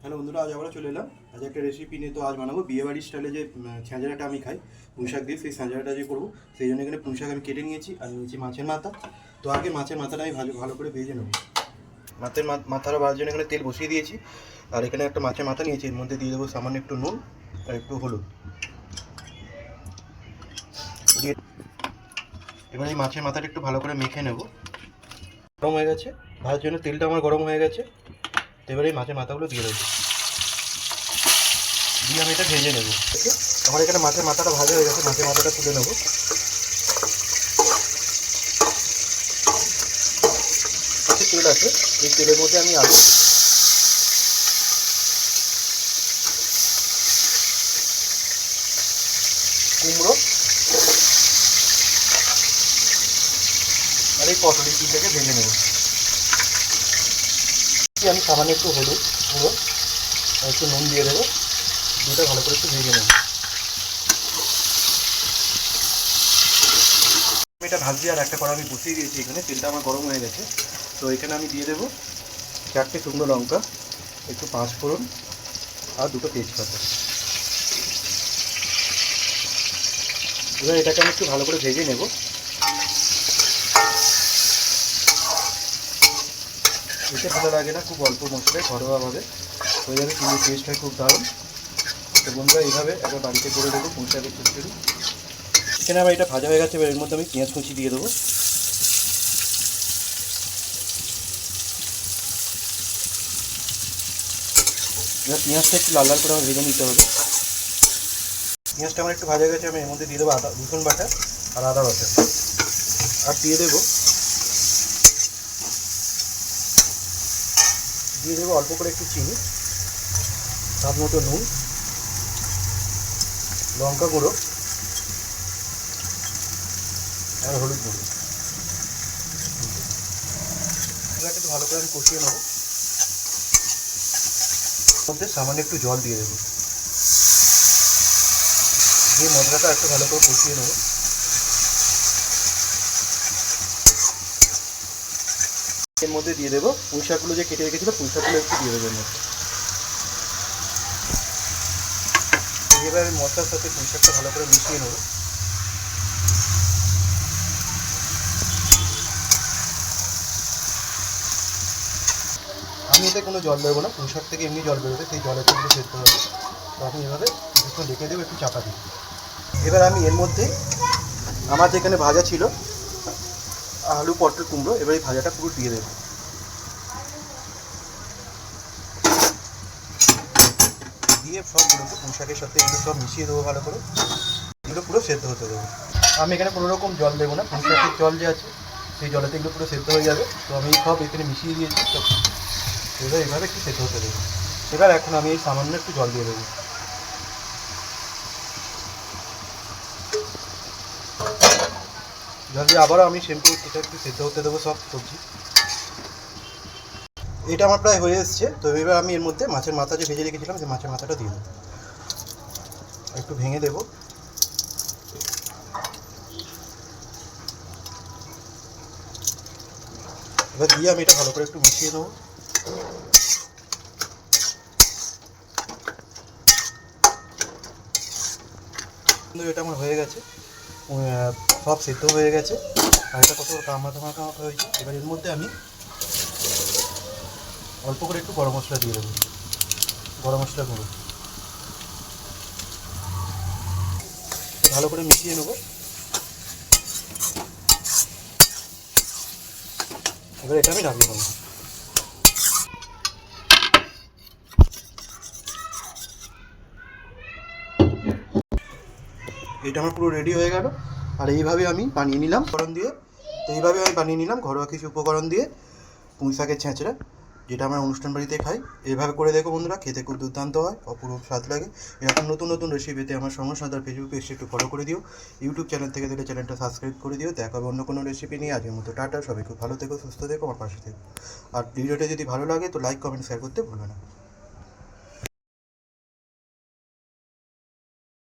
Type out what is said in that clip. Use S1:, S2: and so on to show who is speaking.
S1: Hello বন্ধুরা, আজ আবার চলে এলাম। আজ একটা রেসিপি নিয়ে। তো আজ বানাবো বিয়েবাড়ির স্টাইলে যে ছ্যাঁচড়াটা আমি খাই পুঁই শাক দিয়ে, সেই ছ্যাঁচড়াটা যে করবো সেই জন্য এখানে পুঁই শাক আমি কেটে নিয়েছি আর নিয়েছি মাছের মাথা। তো আগে মাছের মাথাটা আমি ভালো করে ভেজে নেবো। মাথাটা ভাজার জন্য এখানে তেল বসিয়ে দিয়েছি। আর এখানে একটা মাছের মাথা নিয়েছি, এর মধ্যে দিয়ে দেবো সামান্য একটু নুন আর একটু হলুদ দিয়ে এবার এই মাছের মাথাটা একটু ভালো করে মেখে নেব। গরম হয়ে গেছে, ভাজার জন্য তেলটা আমার গরম হয়ে গেছে। তো এবার এই মাছের মাথাগুলো দিয়ে দেবো, দিয়ে আমি এটা ভেজে নেবো। আমার এখানে মাছের মাথাটা ভাজা হয়ে গেছে, মাছের মাথাটা তুলে নেবো। তেল আছে, এই তেলের মধ্যে আমি আলু, কুমড়ো আর এই পটল তিনটাকে ভেজে নেব। আমি সামান্য একটু হলুদ গুঁড়ো আর একটু নুন দিয়ে দেবো, দুটো ভালো করে একটু ভেজে নেব। আমি এটা ভাজি আর একটা কড়া আমি বসিয়ে দিয়েছি এখানে, তেলটা আমার গরম হয়ে গেছে। তো এখানে আমি দিয়ে দেবো 4টে শুকনো লঙ্কা, একটু 5 ফোড়ন আর 2টো তেজপাতা। এবার এটাকে আমি একটু ভালো করে ভেজে নেব। এতে ভালো লাগে না, খুব অল্প মশলায় ঘরোয়াভাবে হয়ে যাবে, কিন্তু টেস্ট হয় খুব দারুণ। তো বন্ধুরা এইভাবে একবার বাড়িতে করে দেবো পুঁই শাকের চচ্চড়ি। এখানে আবার এটা ভাজা হয়ে গেছে, এবার এর মধ্যে আমি পেঁয়াজ কুচি দিয়ে দেবো। এবার পেঁয়াজটা একটু লাল লাল করে আমার ভেজে নিতে হবে। পেঁয়াজটা আমার একটু ভাজা গেছে, আমি এর মধ্যে দিয়ে দেবো রসুন বাটা আর আদা বাটা, আর দিয়ে দেবো অল্প করে একটু চিনি, স্বাদ মতো নুন, লঙ্কা গুঁড়ো আর হলুদ গুঁড়ো। এটাকে একটু ভালো করে আমি কষিয়ে নেবো। মধ্যে সামান্য একটু জল দিয়ে দেবো, দিয়ে মশলাটা একটু ভালো করে কষিয়ে নেবো। এর মধ্যে দিয়ে দেবো পুঁই শাকগুলো যে কেটে রেখেছিল, পুঁই শাকগুলো একটু দিয়ে দেবো এর মধ্যে। এবার মশলার সাথে পুঁই শাকটা ভালো করে মিশিয়ে নেবো। আমি এতে কোনো জল দেবো না, পুঁই শাক থেকে এমনি জল বেরোবে, সেই জলের থেকে সেদ্ধ হবে। তো আমি এভাবে কিছুক্ষণ রেখে দেবো, একটু চাপা দিই। এবার আমি এর মধ্যে আমার যেখানে ভাজা ছিল আলু পটল কুমড়ো, এবার এই ভাজাটা পুরো দিয়ে দেবো। দিয়ে সবগুলোকে পুঁই শাকের সাথে এগুলো সব মিশিয়ে দেবো ভালো করে, এগুলো পুরো সেদ্ধ হতে দেবো। আমি এখানে কোনো রকম জল দেবো না, পুঁই শাকের জল যে আছে সেই জলেতে এগুলো পুরো সেদ্ধ হয়ে যাবে। তো আমি সব এখানে মিশিয়ে দিয়েছি, তো এবার এইভাবে একটু সেদ্ধ হতে দেবো। এবার এখন আমি এই সামান্য একটু জল দিয়ে দেবো। জল দিয়ে আবারও আমি শ্যাম্পু এটা একটু সেদ্ধ হতে দেবো সব সবজি। এটা আমার প্রায় হয়ে এসছে। তো এবার আমি এর মধ্যে মাছের মাথা যে ভেজে রেখেছিলাম, সেই মাছের মাথাটা দিয়ে দেবো, একটু ভেঙে দেবো। এবার দিয়ে আমি এটা ভালো করে একটু মিশিয়ে নেবো। কিন্তু এটা আমার হয়ে গেছে, সব সেদ্ধ হয়ে গেছে আর এটা কত মাখা মাখা হয়েছে। এবার এর মধ্যে আমি অল্প করে একটু গরম মশলা দিয়ে দেবো, গরম মশলা গুঁড়ো, ভালো করে মিশিয়ে নেবো। এবার এটা আমি ঢাকিয়ে দেবো। এটা আমার পুরো রেডি হয়ে গেল। আর এইভাবে আমি বানিয়ে নিলাম উপকরণ দিয়ে। তো এইভাবে আমি বানিয়ে নিলাম ঘরোয়া কিছু উপকরণ দিয়ে পুঁই শাকের ছ্যাঁচড়া, যেটা আমরা অনুষ্ঠান বাড়িতে খাই। এইভাবে করে দেখো বন্ধুরা, খেতে খুব দুর্দান্ত হয়, অপূর্ব স্বাদ লাগে। এরকম নতুন নতুন রেসিপি পেতে আমার সঙ্গে সাথে ফেসবুক পেজটি একটু ফলো করে দিও। ইউটিউব চ্যানেল থেকে দেখলে চ্যানেলটা সাবস্ক্রাইব করে দিও। দেখা হবে অন্য কোনো রেসিপি নিয়ে। আজকের মতো টাটা, সবাই খুব ভালো থেকো, সুস্থ থেকো, আমার পাশে থেকো। আর ভিডিওটা যদি ভালো লাগে তো লাইক কমেন্ট শেয়ার করতে ভুলো না।